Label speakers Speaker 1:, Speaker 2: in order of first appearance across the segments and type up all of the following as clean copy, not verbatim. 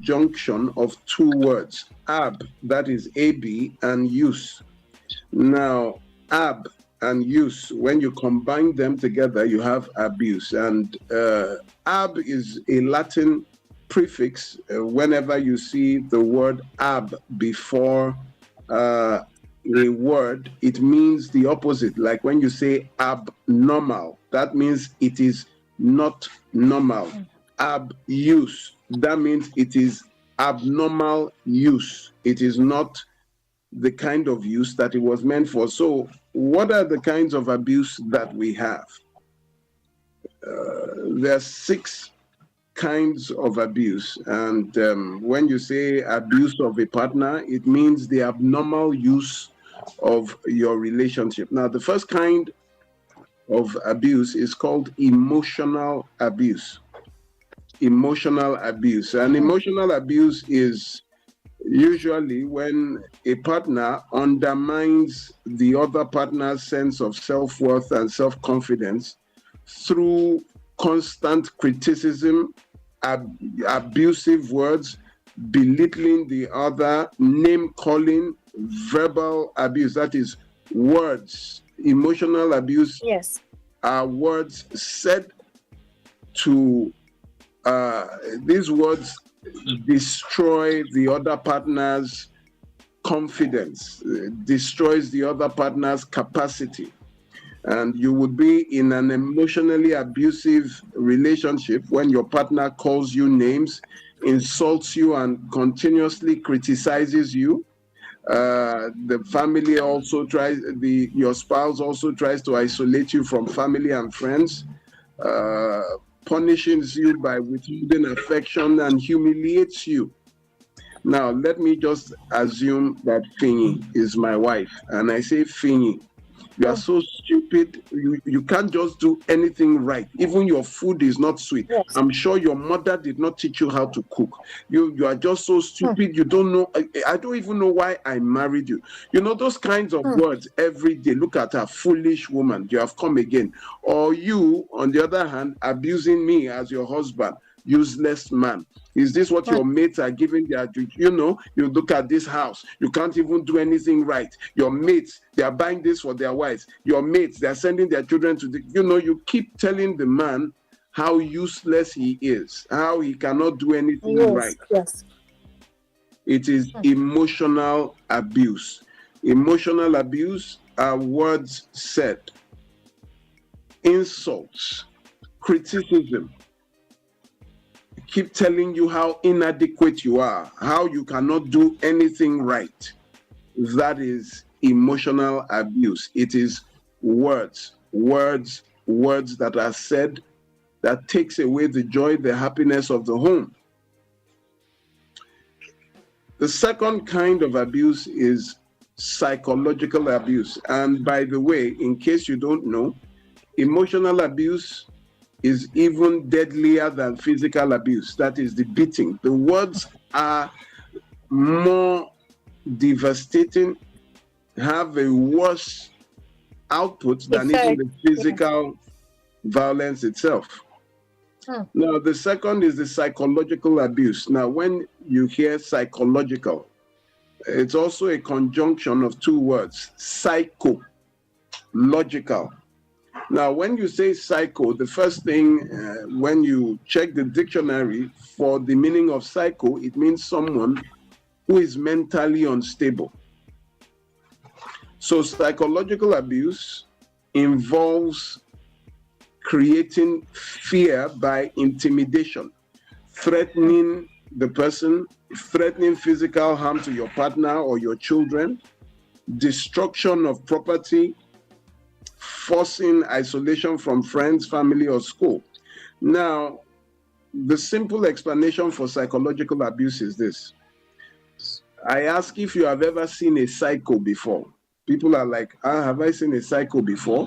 Speaker 1: conjunction of two words, ab, that is AB, and use. Now, ab and use, when you combine them together, you have abuse. And ab is a Latin prefix. Whenever you see the word ab before a word, it means the opposite. Like when you say abnormal, that means it is not normal. Abuse, that means it is abnormal use. It is not the kind of use that it was meant for. So what are the kinds of abuse that we have? There are 6 kinds of abuse. And when you say abuse of a partner, it means the abnormal use of your relationship. Now, the first kind of abuse is called emotional abuse. Emotional abuse. And emotional abuse is usually when a partner undermines the other partner's sense of self-worth and self-confidence through constant criticism, abusive words, belittling the other, name-calling, verbal abuse. That is words. Emotional abuse are words said to, these words destroy the other partner's confidence, destroys the other partner's capacity. And you would be in an emotionally abusive relationship when your partner calls you names, insults you, and continuously criticizes you. The family also tries, your spouse also tries to isolate you from family and friends, punishes you by withholding affection and humiliates you. Now, let me just assume that Finny is my wife, and I say, Finny, you are so stupid, you can't just do anything right. Even your food is not sweet. I'm sure your mother did not teach you how to cook. You are just so stupid, you don't know, I don't even know why I married you. You know, those kinds of words every day. Look at her, foolish woman, you have come again. Or you, on the other hand, abusing me as your husband, useless man. Is this what your mates are giving their, you know, you look at this house, you can't even do anything right. Your mates, they are buying this for their wives. Your mates, they are sending their children to the, you know, you keep telling the man how useless he is, how he cannot do anything right. It is emotional abuse. Emotional abuse are words said, insults, criticism, keep telling you how inadequate you are, how you cannot do anything right. That is emotional abuse. It is words that are said that takes away the joy, the happiness of the home. The second kind of abuse is psychological abuse. And by the way, in case you don't know, emotional abuse is even deadlier than physical abuse. That is the beating. The words are more devastating, have a worse output than even the physical violence itself. Now, the second is the psychological abuse. Now, when you hear psychological, it's also a conjunction of two words, psycho, logical. Now, when you say psycho, the first thing, when you check the dictionary for the meaning of psycho, it means someone who is mentally unstable. So psychological abuse involves creating fear by intimidation, threatening the person, threatening physical harm to your partner or your children, destruction of property, forcing isolation from friends, family, or school. Now, the simple explanation for psychological abuse is this. I ask if you have ever seen a psycho before. People are like, have I seen a psycho before?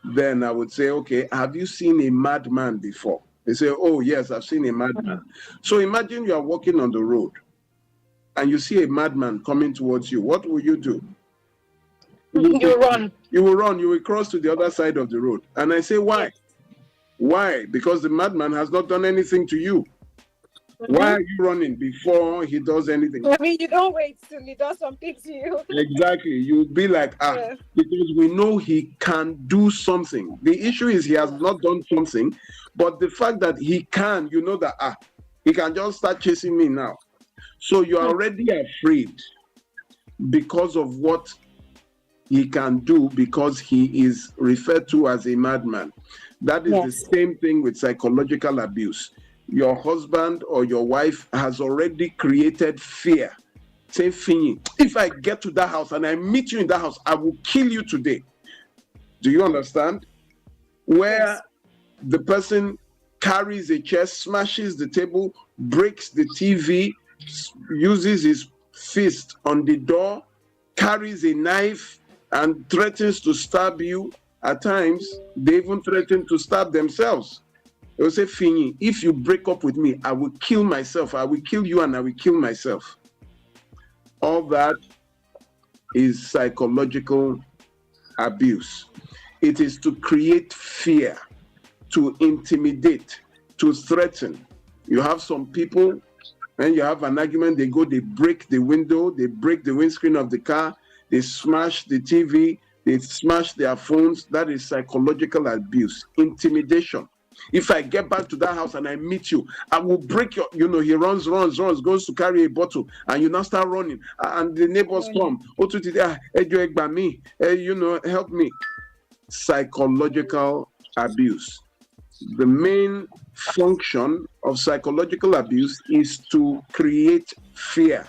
Speaker 1: Then I would say, okay, have you seen a madman before? They say, oh, yes, I've seen a madman. So imagine you are walking on the road and you see a madman coming towards you. What will you do?
Speaker 2: You run.
Speaker 1: You will run. You will cross to the other side of the road. And I say, why? Why? Because the madman has not done anything to you. Why are you running before he does anything?
Speaker 2: I mean, you don't wait till he does something to you.
Speaker 1: Exactly. You'll be like,
Speaker 2: Yeah.
Speaker 1: because we know he can do something. The issue is he has not done something, but the fact that he can, you know that, he can just start chasing me now. So you're already afraid because of what he can do, because he is referred to as a madman. That is the same thing with psychological abuse. Your husband or your wife has already created fear. Say, Finny, if I get to that house and I meet you in that house, I will kill you today. Do you understand? Where the person carries a chair, smashes the table, breaks the TV, uses his fist on the door, carries a knife, and threatens to stab you. At times, they even threaten to stab themselves. They will say, Finny, if you break up with me, I will kill myself. I will kill you and I will kill myself. All that is psychological abuse. It is to create fear, to intimidate, to threaten. You have some people, when you have an argument, they go, they break the window, they break the windscreen of the car, they smash the TV, they smash their phones. That is psychological abuse, intimidation. If I get back to that house and I meet you, I will break your, he runs, goes to carry a bottle, and you now start running, and the neighbors come, help me. Psychological abuse. The main function of psychological abuse is to create fear,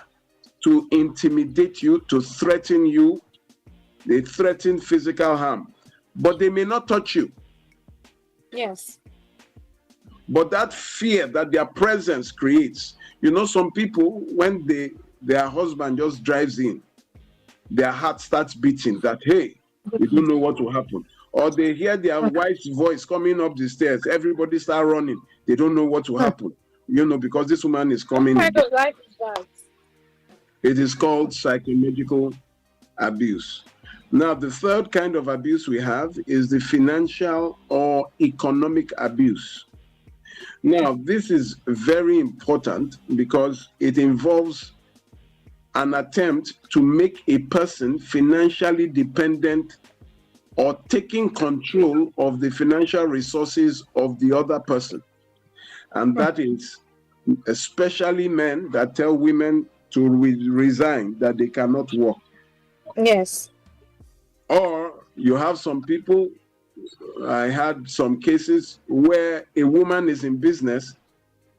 Speaker 1: to intimidate you, to threaten you. They threaten physical harm, but they may not touch you.
Speaker 2: Yes.
Speaker 1: But that fear that their presence creates, some people, when their husband just drives in, their heart starts beating that, hey, they don't know what will happen. Or they hear their wife's voice coming up the stairs, everybody start running. They don't know what will happen, because this woman is coming.
Speaker 2: What kind of life is that?
Speaker 1: It is called psychological abuse. Now, the third kind of abuse we have is the financial or economic abuse. Now, this is very important because it involves an attempt to make a person financially dependent or taking control of the financial resources of the other person. And that is especially men that tell women to resign, that they cannot work.
Speaker 2: Yes.
Speaker 1: Or you have some people, I had some cases where a woman is in business,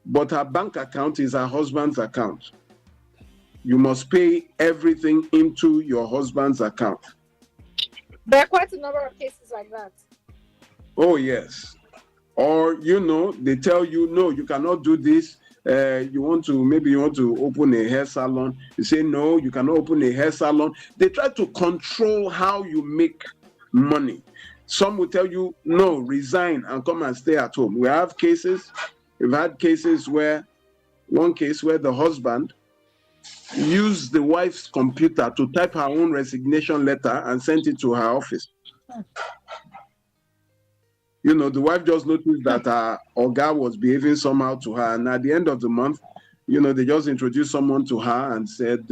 Speaker 1: but her bank account is her husband's account. You must pay everything into your husband's account.
Speaker 2: There are quite a number of cases like that.
Speaker 1: Oh, yes. Or, they tell you, no, you cannot do this. Maybe you want to open a hair salon. You say, no, you cannot open a hair salon. They try to control how you make money. Some will tell you, no, resign and come and stay at home. We've had cases one case where the husband used the wife's computer to type her own resignation letter and sent it to her office. The wife just noticed that her oga was behaving somehow to her, and at the end of the month, they just introduced someone to her and said,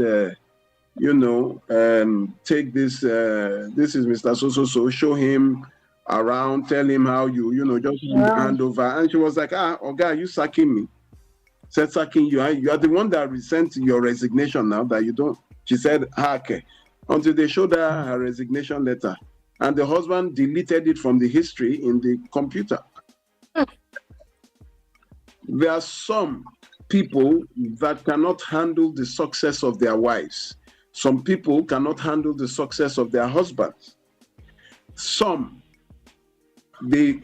Speaker 1: take this, this is Mr. So, show him around, tell him how just hand over. And she was like, oga, you sacking me? Said, sacking you? You are the one that sent your resignation now that you don't. She said, okay. Until they showed her resignation letter. And the husband deleted it from the history in the computer. There are some people that cannot handle the success of their wives. Some people cannot handle the success of their husbands. Some, they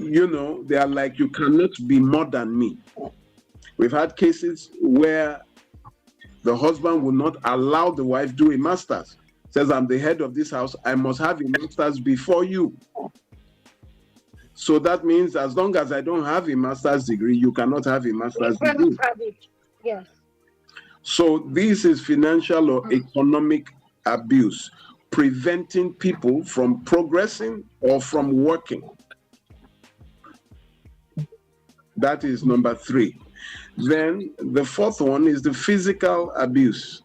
Speaker 1: are like, you cannot be more than me. We've had cases where the husband will not allow the wife do a master's. Says, I'm the head of this house, I must have a master's before you. So that means as long as I don't have a master's degree, you cannot have a master's degree.
Speaker 2: Yes.
Speaker 1: So this is financial or economic abuse, preventing people from progressing or from working. That is number 3. Then the fourth one is the physical abuse,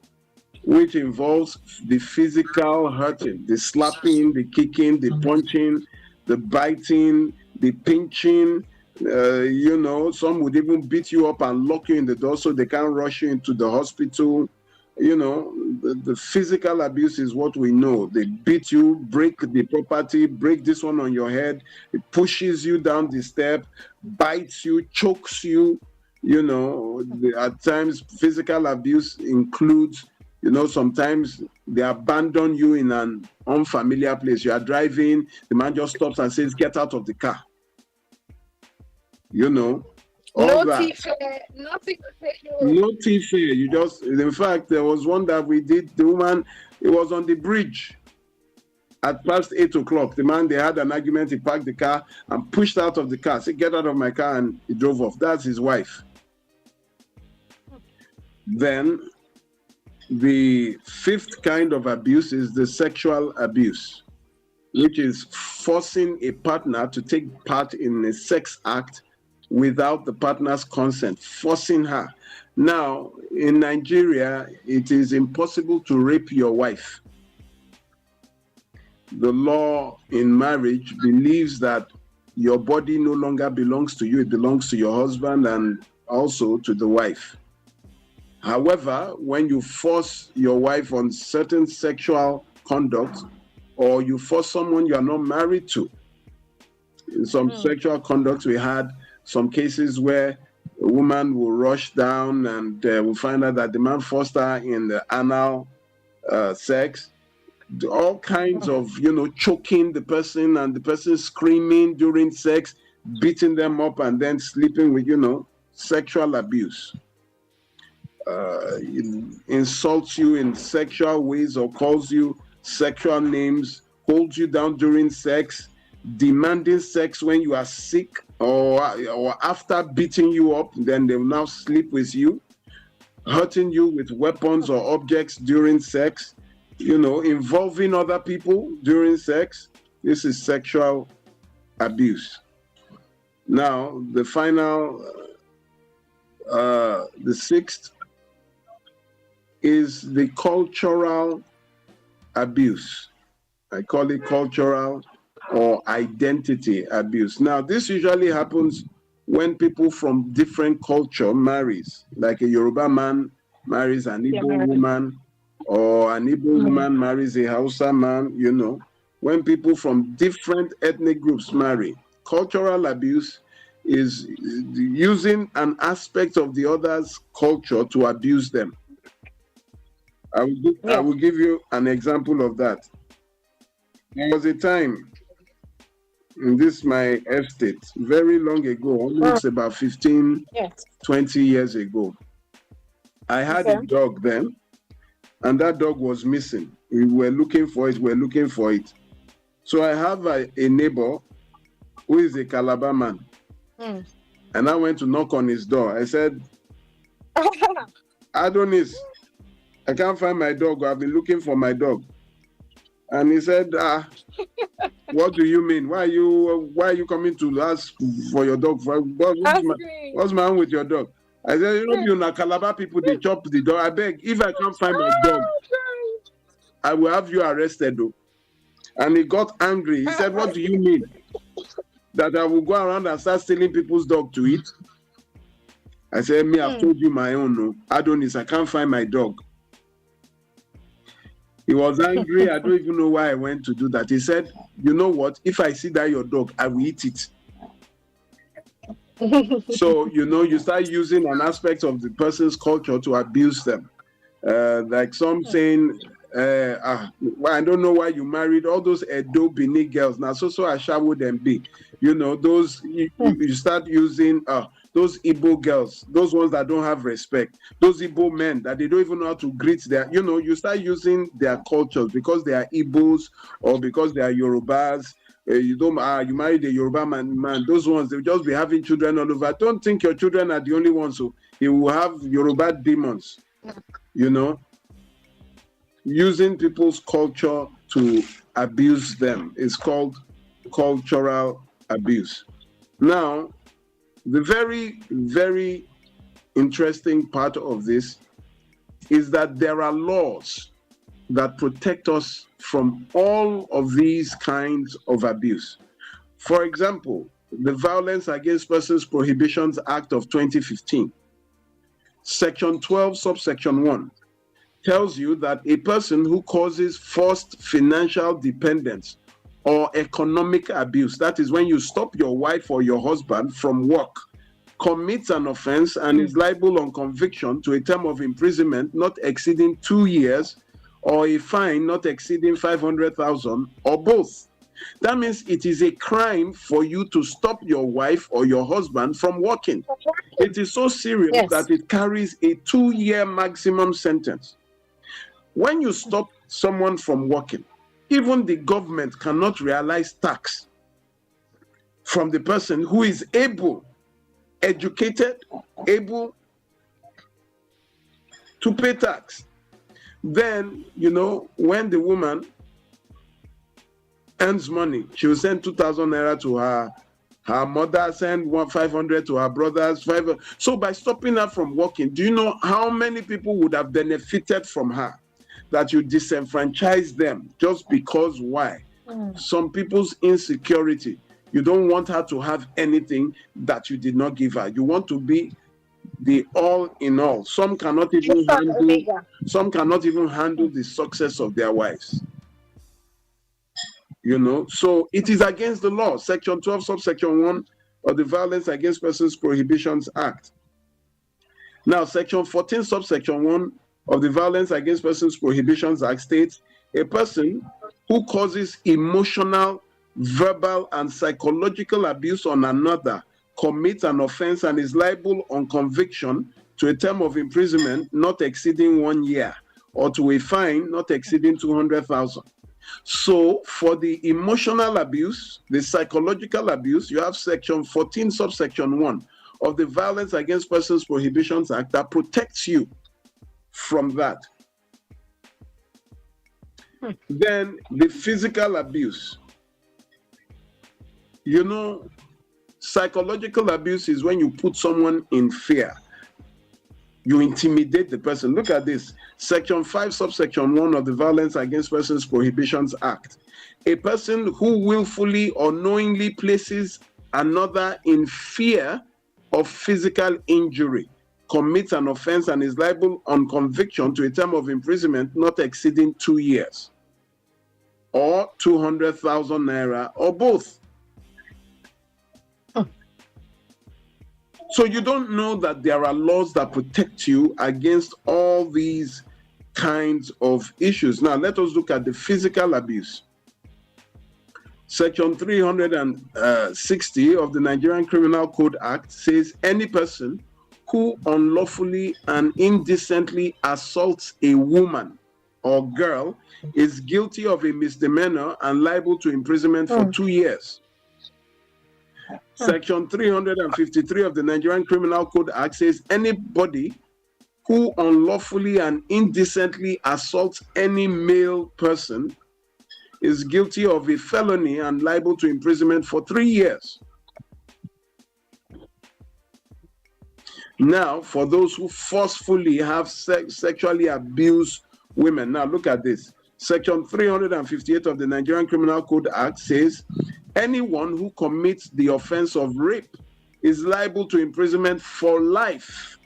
Speaker 1: which involves the physical hurting, the slapping, the kicking, the punching, the biting, the pinching. Some would even beat you up and lock you in the door so they can't rush you into the hospital. The physical abuse is what we know. They beat you, break the property, break this one on your head. It pushes you down the step, bites you, chokes you. At times, physical abuse includes, sometimes they abandon you in an unfamiliar place. You are driving, the man just stops and says, "Get out of the car." All
Speaker 2: No
Speaker 1: that.
Speaker 2: teeth, nothing to take you.
Speaker 1: No teeth. In fact, there was one that we did. The woman, it was on the bridge at past 8 o'clock. The man, they had an argument. He parked the car and pushed out of the car. Said, "Get out of my car," and he drove off. That's his wife. Then the fifth kind of abuse is the sexual abuse, which is forcing a partner to take part in a sex act without the partner's consent, forcing her. Now, in Nigeria, it is impossible to rape your wife. The law in marriage believes that your body no longer belongs to you, it belongs to your husband and also to the wife. However, when you force your wife on certain sexual conduct, or you force someone you are not married to, in some sexual conducts, we had some cases where a woman will rush down and will find out that the man forced her in the anal sex. All kinds of, choking the person and the person screaming during sex, beating them up and then sleeping with, sexual abuse. Insults you in sexual ways or calls you sexual names, holds you down during sex, demanding sex when you are sick, or after beating you up, then they will now sleep with you, hurting you with weapons or objects during sex, involving other people during sex. This is sexual abuse. Now, the final, the sixth is the cultural abuse. I call it cultural or identity abuse. Now, this usually happens when people from different culture marries, like a Yoruba man marries an Igbo woman, or an Igbo woman marries a Hausa man, when people from different ethnic groups marry. Cultural abuse is using an aspect of the other's culture to abuse them. I will give you an example of that. There was a time in my estate, very long ago, almost about 15, 20 years ago. I had a dog then, and that dog was missing. We were looking for it. So I have a neighbor who is a Calabar man. And I went to knock on his door. I said, "Adonis, I can't find my dog. I've been looking for my dog." And he said, "What do you mean? Why are you coming to ask for your dog? What's wrong with your dog?" I said, "You know, Calabar people, they chop the dog. I beg, if I can't find my dog, I will have you arrested, though." And he got angry. He said, "What do you mean? That I will go around and start stealing people's dog to eat?" I said, "I've told you my own. No. Adonis, I can't find my dog." He was angry. I don't even know why I went to do that. He said, "You know what? If I see that your dog, I will eat it." So, you start using an aspect of the person's culture to abuse them. Like some saying, "I don't know why you married all those Edo Bini girls. Now, so Ashawo them be." Those, you start using those Igbo girls, those ones that don't have respect, those Igbo men that they don't even know how to greet their, you start using their cultures because they are Igbos or because they are Yorubas. You married a Yoruba man, those ones, they'll just be having children all over. Don't think your children are the only ones who he will have Yoruba demons, using people's culture to abuse them is called cultural abuse. Now, the very, very interesting part of this is that there are laws that protect us from all of these kinds of abuse. For example, the Violence Against Persons Prohibitions Act of 2015, Section 12, subsection 1, tells you that a person who causes forced financial dependence or economic abuse, that is when you stop your wife or your husband from work, commits an offense and is liable on conviction to a term of imprisonment not exceeding 2 years or a fine not exceeding 500,000 or both. That means it is a crime for you to stop your wife or your husband from working. It is so serious that it carries a 2-year maximum sentence. When you stop someone from working, even the government cannot realize tax from the person who is able, educated, able to pay tax. Then, when the woman earns money, she will send 2,000 naira to her mother, send 500 to her brothers, 500. So by stopping her from working, do you know how many people would have benefited from her? That you disenfranchise them just because why? Some people's insecurity. You don't want her to have anything that you did not give her. You want to be the all in all. Some cannot even handle the success of their wives. So it is against the law. Section 12, subsection 1 of the Violence Against Persons Prohibitions Act. Now, Section 14, subsection 1 of the Violence Against Persons Prohibitions Act states a person who causes emotional, verbal, and psychological abuse on another commits an offense and is liable on conviction to a term of imprisonment not exceeding 1 year or to a fine not exceeding 200,000. So for the emotional abuse, the psychological abuse, you have Section 14, subsection 1 of the Violence Against Persons Prohibitions Act that protects you from that. Then the physical abuse. Psychological abuse is when you put someone in fear. You intimidate the person. Look at this. Section 5, subsection 1 of the Violence Against Persons Prohibitions Act. A person who willfully or knowingly places another in fear of physical injury commits an offense and is liable on conviction to a term of imprisonment not exceeding 2 years or 200,000 naira or both. So you don't know that there are laws that protect you against all these kinds of issues. Now let us look at the physical abuse. Section 360 of the Nigerian Criminal Code Act says any person who unlawfully and indecently assaults a woman or girl is guilty of a misdemeanor and liable to imprisonment for 2 years. Section 353 of the Nigerian Criminal Code Act says anybody who unlawfully and indecently assaults any male person is guilty of a felony and liable to imprisonment for 3 years. Now, for those who forcefully have sexually abused women, now look at this. Section 358 of the Nigerian Criminal Code Act says anyone who commits the offense of rape is liable to imprisonment for life.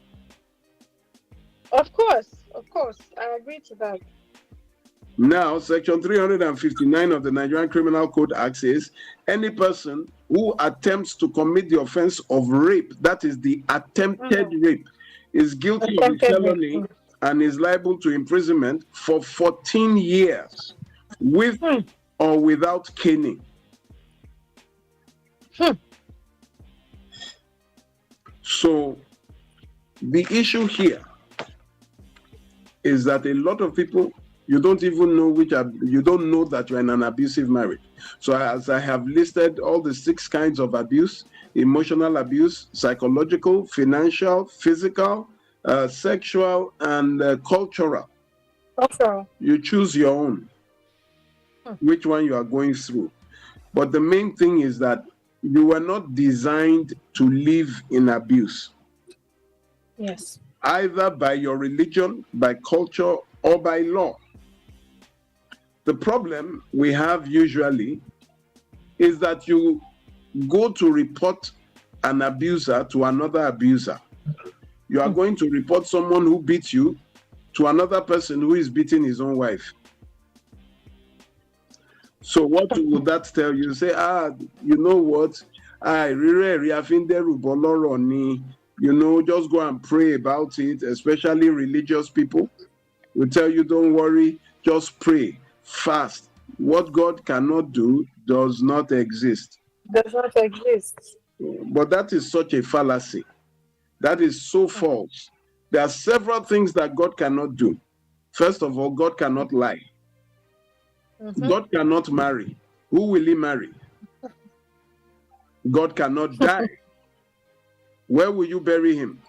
Speaker 2: Of course, I agree to that.
Speaker 1: Now, Section 359 of the Nigerian Criminal Code Act says any person who attempts to commit the offense of rape, that is the attempted rape, is guilty of a felony and is liable to imprisonment for 14 years with or without caning. So the issue here is that a lot of people, you don't even know you don't know that you're in an abusive marriage. So as I have listed all the 6 kinds of abuse: emotional abuse, psychological, financial, physical, sexual, and cultural. You choose your own, which one you are going through. But the main thing is that you were not designed to live in abuse.
Speaker 2: Yes.
Speaker 1: either by your religion, by culture, or by law. The problem we have usually is that you go to report an abuser to another abuser. You are going to report someone who beats you to another person who is beating his own wife. So what would that tell you? Say, you know what? You know, just go and pray about it, especially religious people will tell you, don't worry, just pray, fast. What God cannot do does not exist.
Speaker 2: Does not exist.
Speaker 1: But that is such a fallacy. That is so false. There are several things that God cannot do. First of all, God cannot lie. God cannot marry. Who will he marry? God cannot die. Where will you bury him?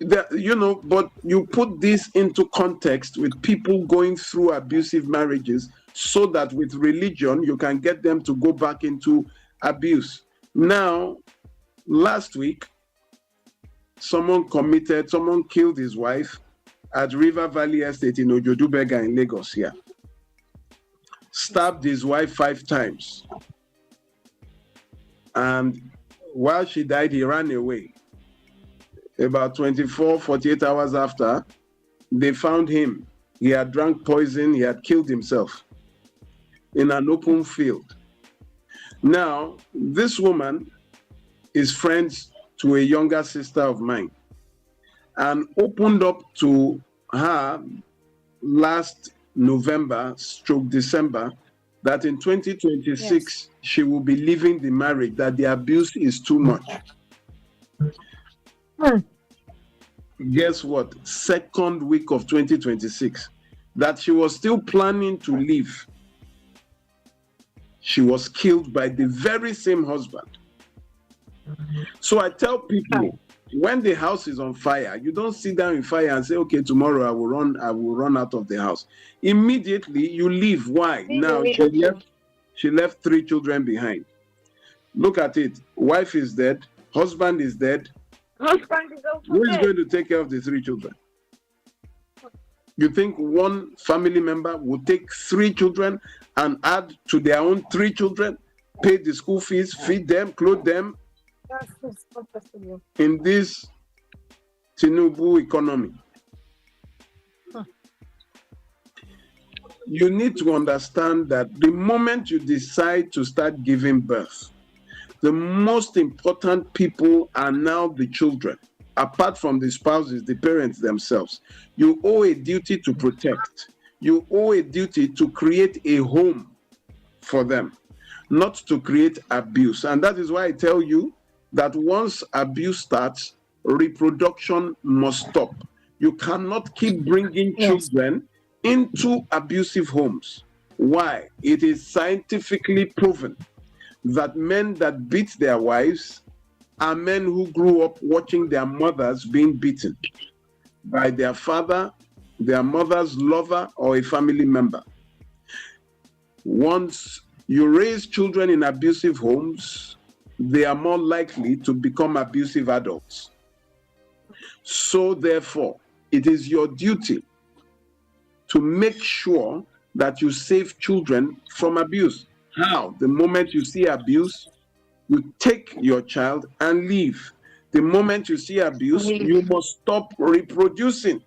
Speaker 1: But you put this into context with people going through abusive marriages so that with religion you can get them to go back into abuse. Now, last week, someone killed his wife at River Valley Estate in Ojodubega in Lagos here. Stabbed his wife 5 times. And while she died, he ran away. About 24, 48 hours after, they found him. He had drank poison, he had killed himself in an open field. Now, this woman is friends to a younger sister of mine and opened up to her last November/December that in 2026 she will be leaving the marriage, that the abuse is too much. Guess what? Second week of 2026, that she was still planning to leave, she was killed by the very same husband. So I tell people, when the house is on fire, you don't sit down in fire and say, okay, tomorrow I will run out of the house. Immediately you leave. Why? Now she left 3 children behind. Look at it. Wife is dead, husband is dead. Who is going to take care of the 3 children? You think one family member will take 3 children and add to their own 3 children, pay the school fees, feed them, clothe them?
Speaker 2: That's not possible.
Speaker 1: In this Tinubu economy. You need to understand that the moment you decide to start giving birth, the most important people are now the children. Apart from the spouses, the parents themselves. You owe a duty to protect. You owe a duty to create a home for them, not to create abuse. And that is why I tell you that once abuse starts, reproduction must stop. You cannot keep bringing children into abusive homes. Why? It is scientifically proven that men that beat their wives are men who grew up watching their mothers being beaten by their father, their mother's lover, or a family member. Once you raise children in abusive homes, they are more likely to become abusive adults. So therefore, it is your duty to make sure that you save children from abuse. How? The moment you see abuse, you take your child and leave. The moment you see abuse, you must stop reproducing.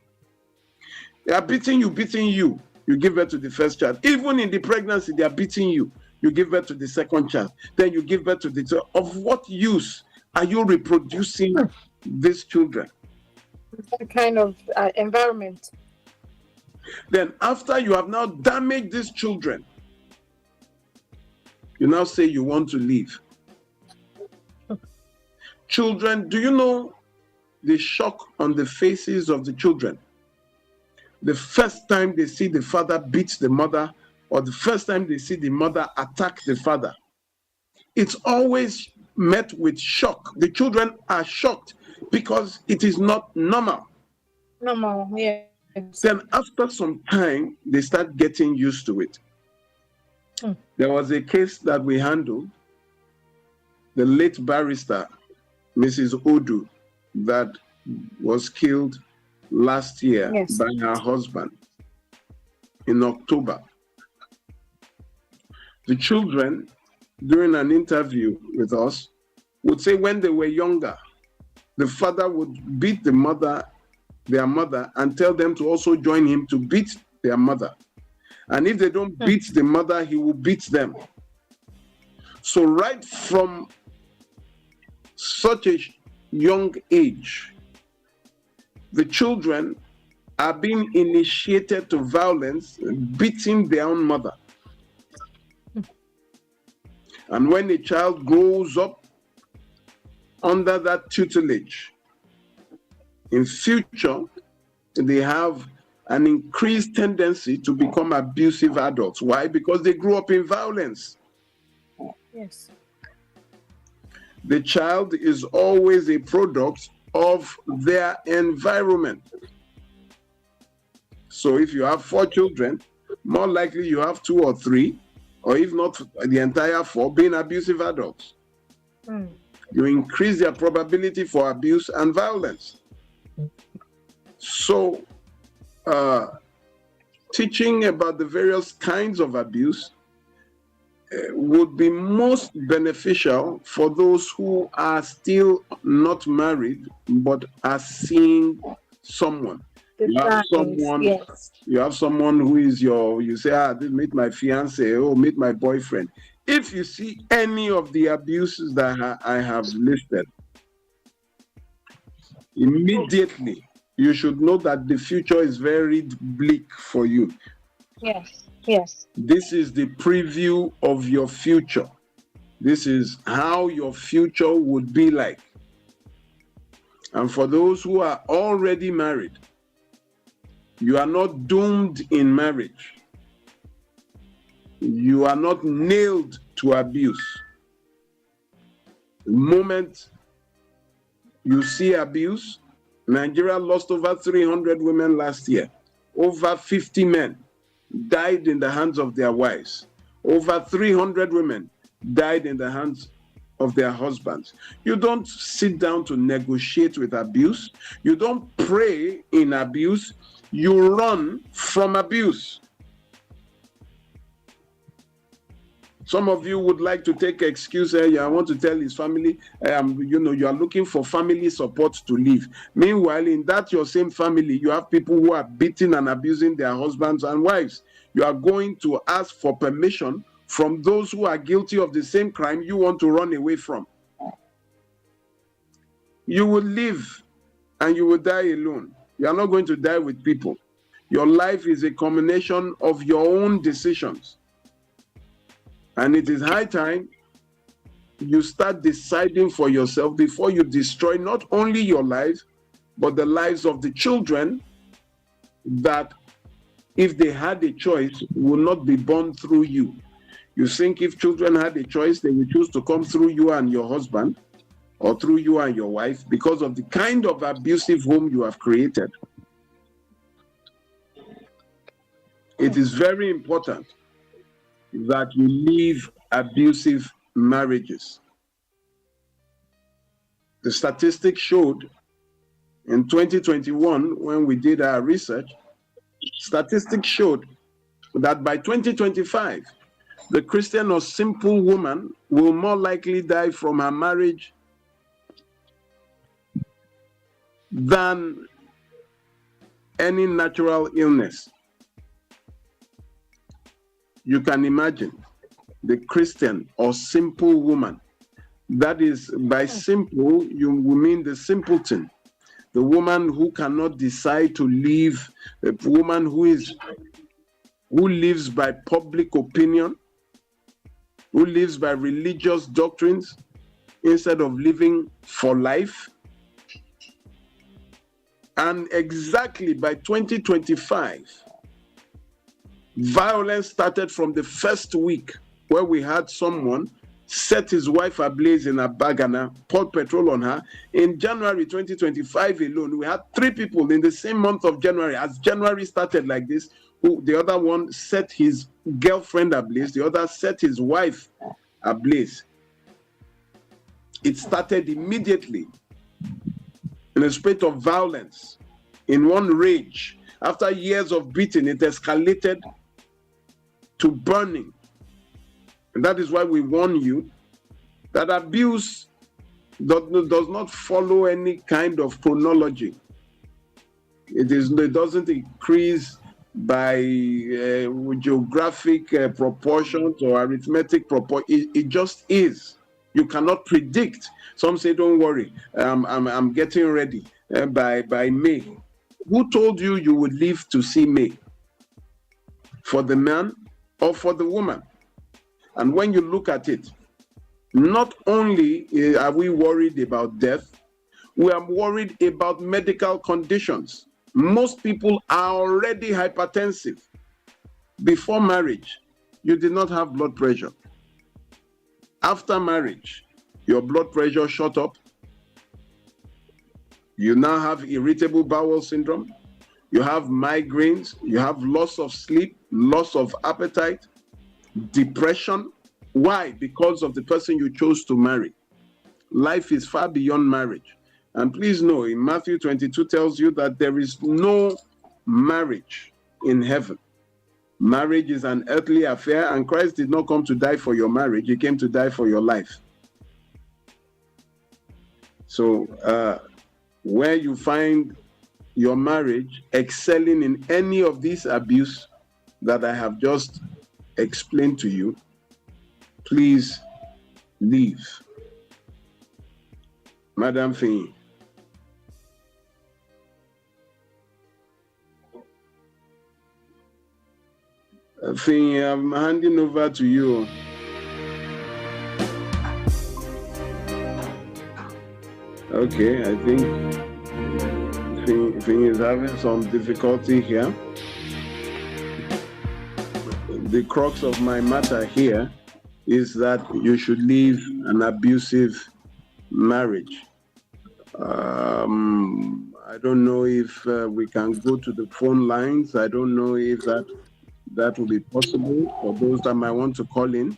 Speaker 1: They are beating you. You give birth to the first child. Even in the pregnancy, they are beating you. You give birth to the second child. Then you give birth to the third. Of what use are you reproducing these children?
Speaker 2: That kind of environment.
Speaker 1: Then after you have now damaged these children, you now say you want to leave. Children, do you know the shock on the faces of the children? The first time they see the father beat the mother, or the first time they see the mother attack the father, it's always met with shock. The children are shocked because it is not normal.
Speaker 2: Normal, yeah.
Speaker 1: Then after some time, they start getting used to it. There was a case that we handled, the late barrister, Mrs. Odu, that was killed last year
Speaker 2: Yes.
Speaker 1: by her husband in October. The children, during an interview with us, would say when they were younger, the father would beat their mother, and tell them to also join him to beat their mother. And if they don't beat the mother, he will beat them. So right from such a young age, the children are being initiated to violence, beating their own mother. And when a child grows up under that tutelage, in future, they have an increased tendency to become abusive adults. Why? Because they grew up in violence.
Speaker 2: Yes.
Speaker 1: The child is always a product of their environment. So if you have 4 children, more likely you have 2 or 3, or if not the entire 4, being abusive adults. You increase their probability for abuse and violence. So teaching about the various kinds of abuse would be most beneficial for those who are still not married but are seeing someone. You have someone,
Speaker 2: yes.
Speaker 1: you have someone who is you say, meet my fiance, or meet my boyfriend. If you see any of the abuses that I have listed, immediately you should know that the future is very bleak for you.
Speaker 2: Yes. Yes.
Speaker 1: This is the preview of your future. This is how your future would be like. And for those who are already married, you are not doomed in marriage. You are not nailed to abuse. The moment you see abuse, Nigeria lost over 300 women last year. Over 50 men died in the hands of their wives. Over 300 women died in the hands of their husbands. You don't sit down to negotiate with abuse. You don't pray in abuse. You run from abuse. Some of you would like to take excuse. I want to tell his family, you are looking for family support to leave. Meanwhile, in that your same family, you have people who are beating and abusing their husbands and wives. You are going to ask for permission from those who are guilty of the same crime you want to run away from. You will live and you will die alone. You are not going to die with people. Your life is a combination of your own decisions. And it is high time you start deciding for yourself before you destroy not only your life, but the lives of the children that, if they had a choice, will not be born through you. You think if children had a choice, they would choose to come through you and your husband, or through you and your wife, because of the kind of abusive home you have created. It is very important that you leave abusive marriages. The statistics showed in 2021, when we did our research, statistics showed that by 2025, the Christian or simple woman will more likely die from her marriage than any natural illness. You can imagine the Christian or simple woman. That is, by simple, you mean the simpleton, the woman who cannot decide to leave, a woman who lives by public opinion, who lives by religious doctrines instead of living for life. And exactly by 2025, violence started from the first week, where we had someone set his wife ablaze in a bag and poured petrol on her. In January 2025 alone, we had 3 people in the same month of January, as January started like this, who the other one set his girlfriend ablaze, the other set his wife ablaze. It started immediately in a spirit of violence, in one rage. After years of beating, it escalated to burning. And that is why we warn you that abuse does not follow any kind of chronology. It doesn't increase by geographic proportions or arithmetic proportions. It just is. You cannot predict. Some say, "Don't worry, I'm getting ready by May." Who told you you would live to see May? For the man or for the woman? And when you look at it, not only are we worried about death, we are worried about medical conditions. Most people are already hypertensive. Before marriage, you did not have blood pressure. After marriage, your blood pressure shot up. You now have irritable bowel syndrome. You have migraines. You have loss of sleep, loss of appetite, depression. Why? Because of the person you chose to marry. Life is far beyond marriage. And please know, in Matthew 22 tells you that there is no marriage in heaven. Marriage is an earthly affair, and Christ did not come to die for your marriage. He came to die for your life. So where you find your marriage excelling in any of these abuse that I have just explained to you, please leave. Madam Fee. Fee, I'm handing over to you. Okay, I think Fee is having some difficulty here. The crux of my matter here is that you should leave an abusive marriage. I don't know if we can go to the phone lines. I don't know if that will be possible for those that might want to call in.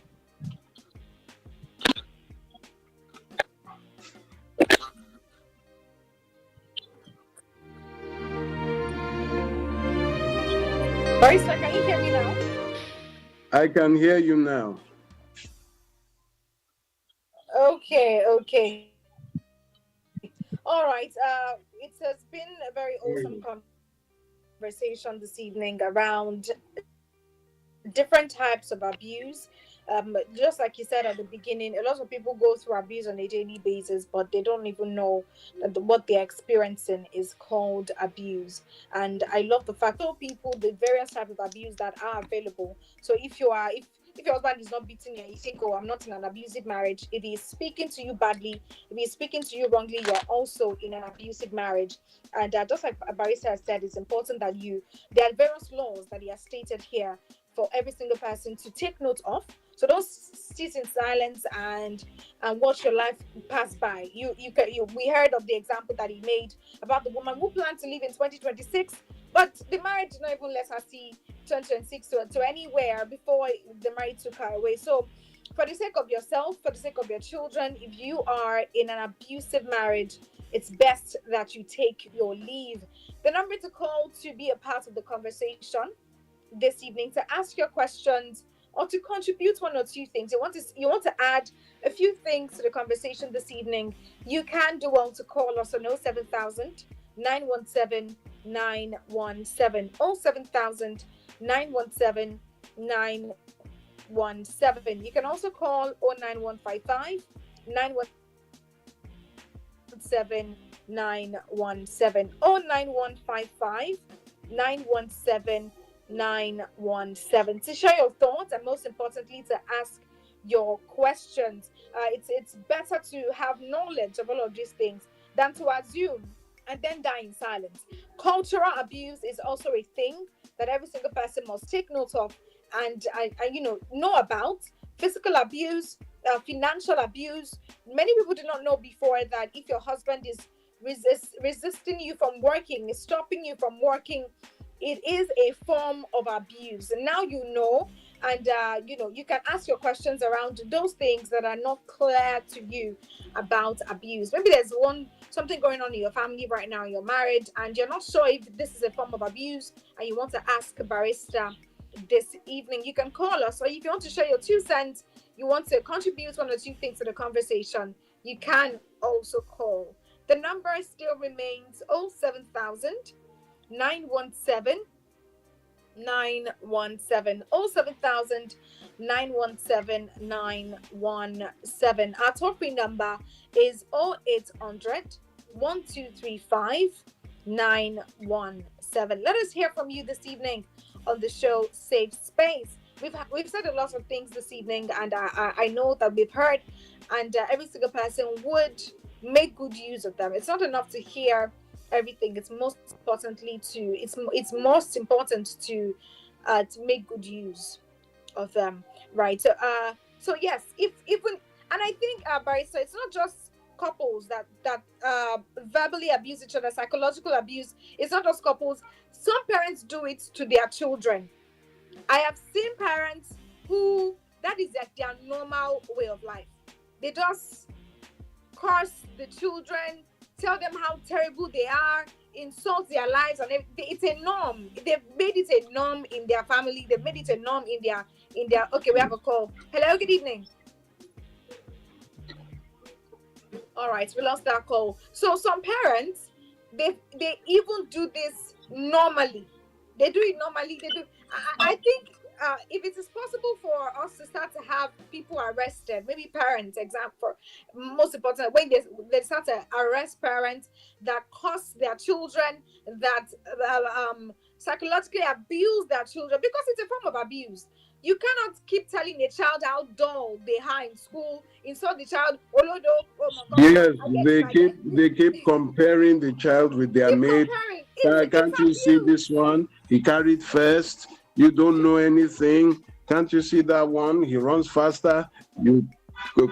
Speaker 2: Barista, can you hear me now?
Speaker 1: I can hear you now.
Speaker 2: Okay. All right. It has been a very awesome conversation this evening around different types of abuse. Just like you said at the beginning, a lot of people go through abuse on a daily basis, but they don't even know that what they're experiencing is called abuse. And I love the fact that people, the various types of abuse that are available. So if your husband is not beating you, you think, "Oh, I'm not in an abusive marriage." If he's speaking to you badly, if he's speaking to you wrongly, you're also in an abusive marriage. And just like Barista has said, it's important that there are various laws that he has stated here for every single person to take note of. So don't sit in silence and watch your life pass by. We heard of the example that he made about the woman who planned to leave in 2026, but the marriage did not even let her see 2026 to anywhere before the marriage took her away. So for the sake of yourself, for the sake of your children, if you are in an abusive marriage, it's best that you take your leave. The number to call to be a part of the conversation this evening, to ask your questions or to contribute one or two things, you want to add a few things to the conversation this evening, you can do well to call us on 07000 917 917 07000 917 917. You can also call 09155 917 917 09155 917 917 to share your thoughts and most importantly to ask your questions. It's better to have knowledge of all of these things than to assume and then die in silence. Cultural abuse is also a thing that every single person must take note of and know about. Physical abuse, financial abuse. Many people do not know before that if your husband is resisting you from working, is stopping you from working, it is a form of abuse. Now you know, And you can ask your questions around those things that are not clear to you about abuse. Maybe there's something going on in your family right now, you're married, and you're not sure if this is a form of abuse, and you want to ask a barrister this evening. You can call us, or if you want to share your 2 cents, you want to contribute one or two things to the conversation, you can also call. The number still remains 07000 917 917 07000 917 917. Our toll free number is 0800 1235 917. Let us hear from you this evening on the show Safe Space. We've said a lot of things this evening, and I know that we've heard, and every single person would make good use of them. It's not enough to hear everything. It's most important to make good use of them, right? So yes, if even, and I think, Barry, so it's not just couples that verbally abuse each other, psychological abuse. It's not just couples. Some parents do it to their children. I have seen parents who, that is like their normal way of life. They just curse the children, tell them how terrible they are, insult their lives, and it's a norm. They've made it a norm in their family. They've made it a norm in their. Okay, we have a call. Hello, good evening. All right, we lost that call. So some parents, they even do this normally. They do it normally. They do. I think if it is possible for us to start to have people arrested, maybe parents, example, most important, when they start to arrest parents that curse their children, that psychologically abuse their children, because it's a form of abuse. You cannot keep telling a child how dull they are in school, insult the child, Olodo, oh my God.
Speaker 1: Yes, they keep comparing the child with their
Speaker 2: Keep
Speaker 1: mate.
Speaker 2: comparing.
Speaker 1: Can't you see this one? He carried first. You don't know anything. Can't you see that one? He runs faster. You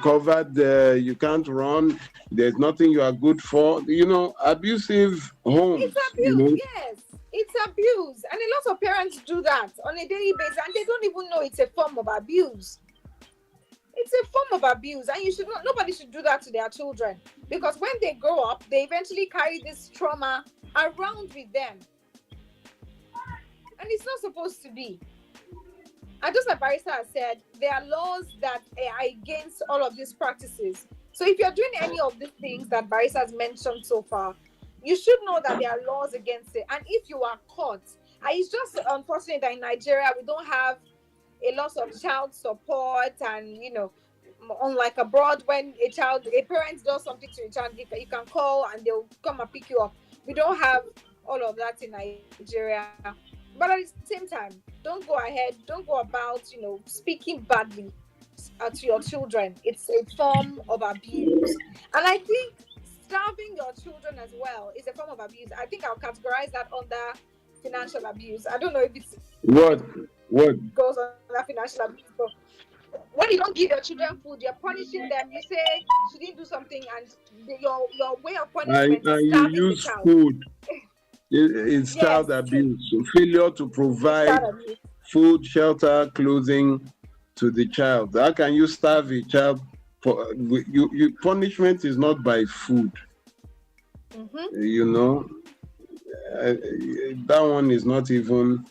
Speaker 1: covered. You can't run. There's nothing you are good for. Abusive homes.
Speaker 2: It's abuse, yes. It's abuse. And a lot of parents do that on a daily basis, and they don't even know it's a form of abuse. It's a form of abuse, and nobody should do that to their children, because when they grow up, they eventually carry this trauma around with them. And it's not supposed to be. And just like Barrister has said, there are laws that are against all of these practices. So if you're doing any of these things that Barrister has mentioned so far, you should know that there are laws against it. And if you are caught, and it's just unfortunate that in Nigeria we don't have a lot of child support, and unlike abroad, when a parent does something to a child, you can call and they'll come and pick you up. We don't have all of that in Nigeria. But at the same time, don't go about speaking badly to your children. It's a form of abuse. And I think starving your children as well is a form of abuse. I think I'll categorize that under financial abuse. I don't know if it's
Speaker 1: what
Speaker 2: goes under financial abuse, but when you don't give your children food, you're punishing them. You say she didn't do something, and your way of punishment is
Speaker 1: you
Speaker 2: starving the
Speaker 1: use
Speaker 2: child.
Speaker 1: food. It's
Speaker 2: Yes,
Speaker 1: child abuse. So failure to
Speaker 2: it's
Speaker 1: provide
Speaker 2: child abuse.
Speaker 1: food, shelter, clothing to the child. How can you starve a child? Punishment is not by food.
Speaker 2: Mm-hmm.
Speaker 1: That one is not even.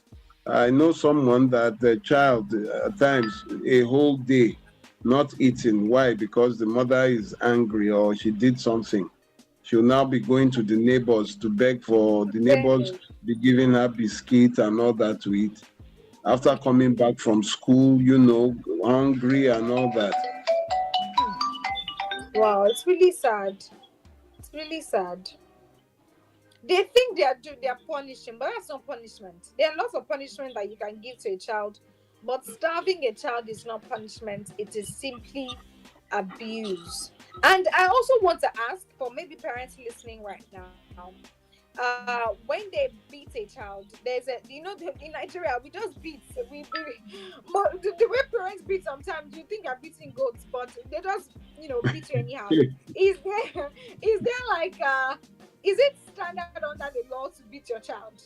Speaker 1: I know someone that the child at times a whole day not eating. Why? Because the mother is angry or she did something. She'll now be going to the neighbors to beg for the neighbors be giving her biscuits and all that to eat. After coming back from school, hungry and all that.
Speaker 2: Wow, it's really sad. It's really sad. They think they are punishing, but that's not punishment. There are lots of punishment that you can give to a child, but starving a child is not punishment. It is simply abuse. And I also want to ask for maybe parents listening right now. When they beat a child, there's in Nigeria we just beat. But the way parents beat sometimes you think you're beating goats, but they just beat you anyhow. Is there like is it standard under the law to beat your child?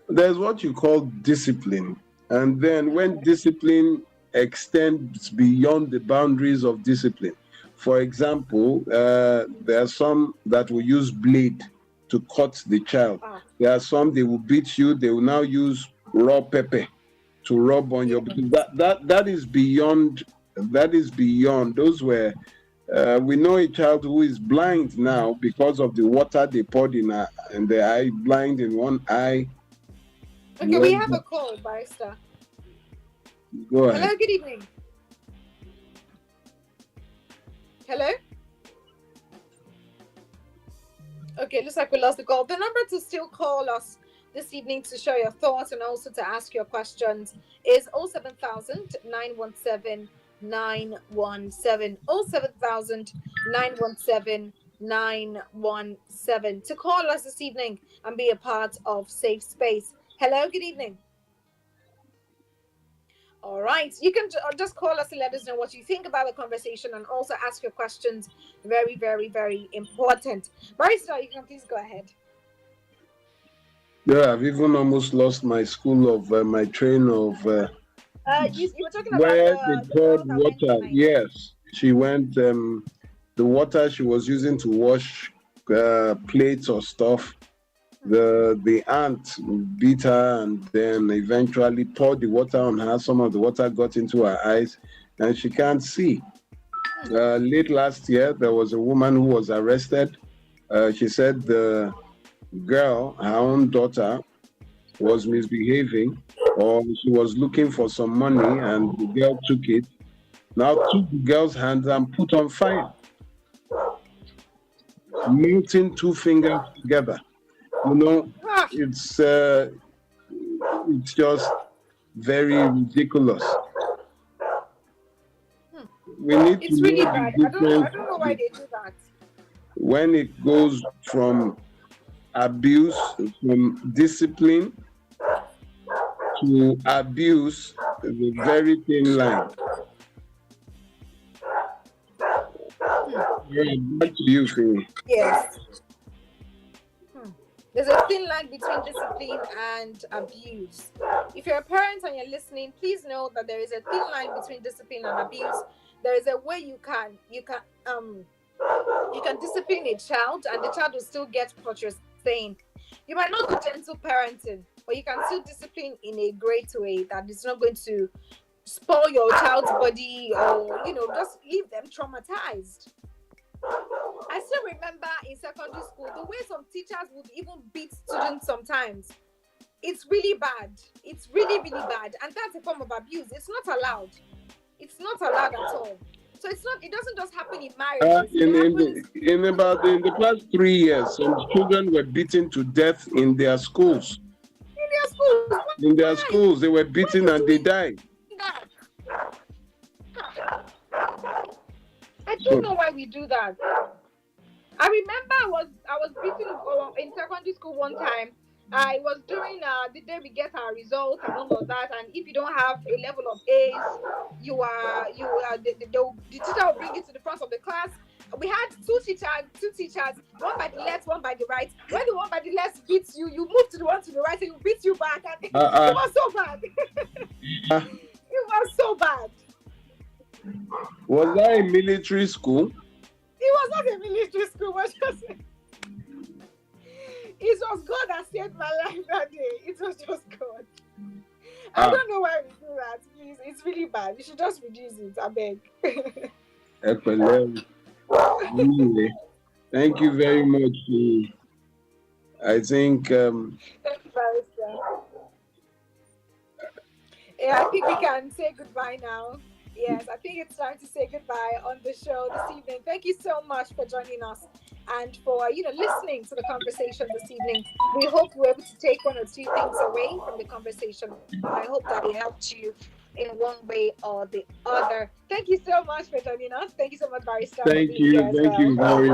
Speaker 1: There's what you call discipline. And then when discipline extends beyond the boundaries of discipline, for example, there are some that will use blade to cut the child.
Speaker 2: Ah,
Speaker 1: There are some they will beat you. They will now use raw pepper to rub on your.
Speaker 2: yes.
Speaker 1: That is beyond. That is beyond. Those were. We know a child who is blind now because of the water they poured in the eye, blind in one eye.
Speaker 2: Okay, we have a call, Barrister.
Speaker 1: Go
Speaker 2: Hello,
Speaker 1: ahead.
Speaker 2: good evening. Hello? Okay, looks like we lost the call. The number to still call us this evening to share your thoughts and also to ask your questions is 07000 917 917 07000 917 917 to call us this evening and be a part of Safe Space. Hello, good evening. All right, you can just call us and let us know what you think about the conversation and also ask your questions. Very, very, very important. Barrister, you can please go ahead.
Speaker 1: Yeah, I've even almost lost my school of my train of
Speaker 2: You were talking about
Speaker 1: where they
Speaker 2: the
Speaker 1: poured
Speaker 2: girl that went to
Speaker 1: water.
Speaker 2: Nigeria.
Speaker 1: Yes, she went. The water she was using to wash plates or stuff. The aunt beat her and then eventually poured the water on her. Some of the water got into her eyes, and she can't see. Late last year, there was a woman who was arrested. She said the girl, her own daughter, was misbehaving or she was looking for some money and the girl took it, now took the girl's hands and put on fire, melting two fingers together. You know,
Speaker 2: Ah,
Speaker 1: it's uh, it's just very ridiculous. We need to
Speaker 2: it's really
Speaker 1: know the
Speaker 2: bad. I
Speaker 1: difference
Speaker 2: don't know why they do that.
Speaker 1: when it goes from abuse, from discipline to abuse, the very thin line. Yeah, back to you, Finn.
Speaker 2: Yes. There's a thin line between discipline and abuse. If you're a parent and you're listening, please know that there is a thin line between discipline and abuse. There is a way you can discipline a child and the child will still get what you're saying. You might not do gentle parenting, but you can still discipline in a great way that is not going to spoil your child's body or just leave them traumatized. I still remember in secondary school the way some teachers would even beat students sometimes. It's really bad. It's really, really bad. And that's a form of abuse. It's not allowed. It's not allowed at all. So it doesn't just happen in marriages. It happens
Speaker 1: In the past 3 years, some children were beaten to death in their schools.
Speaker 2: in their schools.
Speaker 1: In their
Speaker 2: Why?
Speaker 1: schools, they were
Speaker 2: Why
Speaker 1: beaten
Speaker 2: are
Speaker 1: and
Speaker 2: you
Speaker 1: they
Speaker 2: doing
Speaker 1: died.
Speaker 2: that? I don't
Speaker 1: So,
Speaker 2: know why we do that. I remember I was beaten in secondary school one time. I was doing the day we get our results and all of that. And if you don't have a level of A's, the teacher will bring you to the front of the class. We had two teachers, one by the left, one by the right. When the one by the left beats you, you move to the one to the right and you beat you back. And it
Speaker 1: uh,
Speaker 2: was so bad.
Speaker 1: uh,
Speaker 2: It was so bad.
Speaker 1: was that a military school?
Speaker 2: It was not a military school, but just it was God that saved my life that day. It was just God. I
Speaker 1: Ah,
Speaker 2: don't know why we do that. Please, it's really bad. We should just reduce it. I beg.
Speaker 1: Epele. Anyway, thank you very much. I think
Speaker 2: Thank you, Barrister. Yeah, I think we can say goodbye now. Yes, I think it's time to say goodbye on the show this evening. Thank you so much for joining us and for listening to the conversation this evening. We hope we're able to take one or two things away from the conversation. I hope that it helped you in one way or the other. Thank you so much for joining us. Thank you so much, Barrister, for being here as
Speaker 1: thank you
Speaker 2: well.
Speaker 1: very